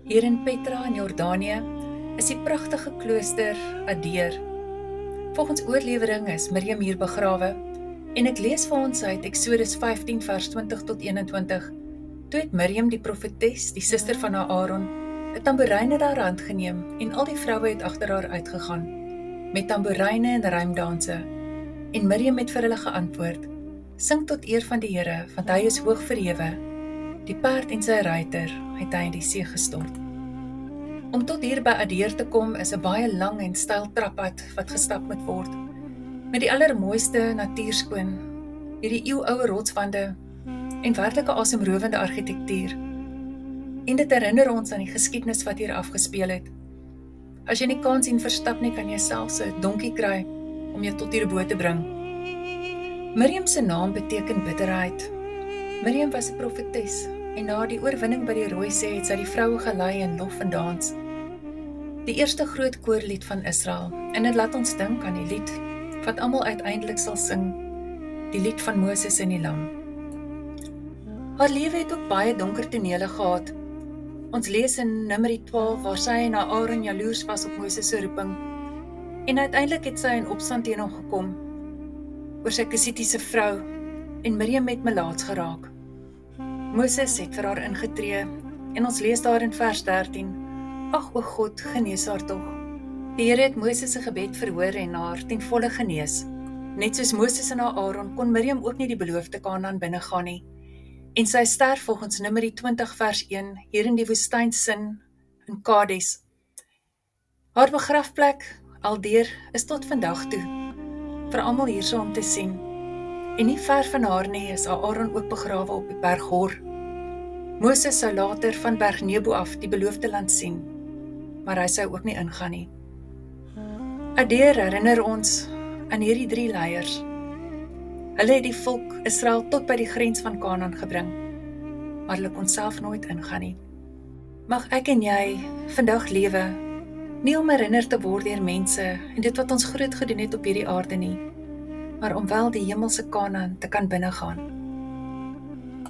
Hier in Petra in Jordanië is die pragtige klooster Adeer. Volgens oorlewering is Miriam hier begrawe en ek lees vir ons uit Eksodus 15 vers 20 tot 21. Toe het Miriam die profetes, die suster van Aaron, 'n tamboerijn in haar hand geneem en al die vroue het agter haar uitgegaan, met tamboerijne en ruimdanse. En Miriam het vir hulle geantwoord, sing tot eer van die Here, want hy is hoog verhewe. Die perd en sy ruiter het hy in die see gestort. Om tot hier by Adeer te kom is 'n baie lang en steil trappad wat gestap moet word, met die allermooiste natuurskoon, hierdie eeuoue rotswande en werklike asemrowende argitektuur. En dit herinner ons aan die geskiedenis wat hier afgespeel het. As jy nie kans sien verstap nie, kan jy selfs 'n donkie kry om jou tot hierbo te bring. Miriam se naam beteken bitterheid. Miriam was 'n profetes en na die oorwinning by die Rooi See het sy die vroue gelei in lof en dans. Die eerste groot koorlied van Israel, en dit laat ons dink aan die lied wat almal uiteindelik sal sing, die lied van Moses en die lam. Haar lewe het ook baie donker tonele gehad. Ons lees in Numeri 12 waar sy en Aaron jaloers was op Moses se roeping, en uiteindelik het sy in opstand teen hom gekom oor sy Kusitiese vrou, en Miriam het melaats geraak. Moses het vir haar ingetree, en ons lees daar in vers 13, ag o God, genees haar tog. Die Here het Moses se gebed verhoor en haar ten volle genees. Net soos Moses en Aaron kon Miriam ook nie die beloofde Kanaan binnegaan nie, en sy sterf volgens Numeri 20 vers 1 hier in die woestyn Sin in Kades. Haar begrafplek Adeer is tot vandag toe vir almal hierso om te sien. En nie ver van haar nie is Aaron ook begrawe op die berg Hor. Moses sou later van berg Nebo af die beloofde land sien, maar hy sou ook nie ingaan nie. Adeer herinner ons aan hierdie 3 leiers. Hulle het die volk Israel tot by die grens van Kanaan gebring, maar hulle kon self nooit ingaan nie. Mag ek en jy vandag lewe, nie om herinner te word deur mense en dit wat ons groot gedoen het op hierdie aarde nie, maar om wel die hemelse Kanaan te kan binnegaan.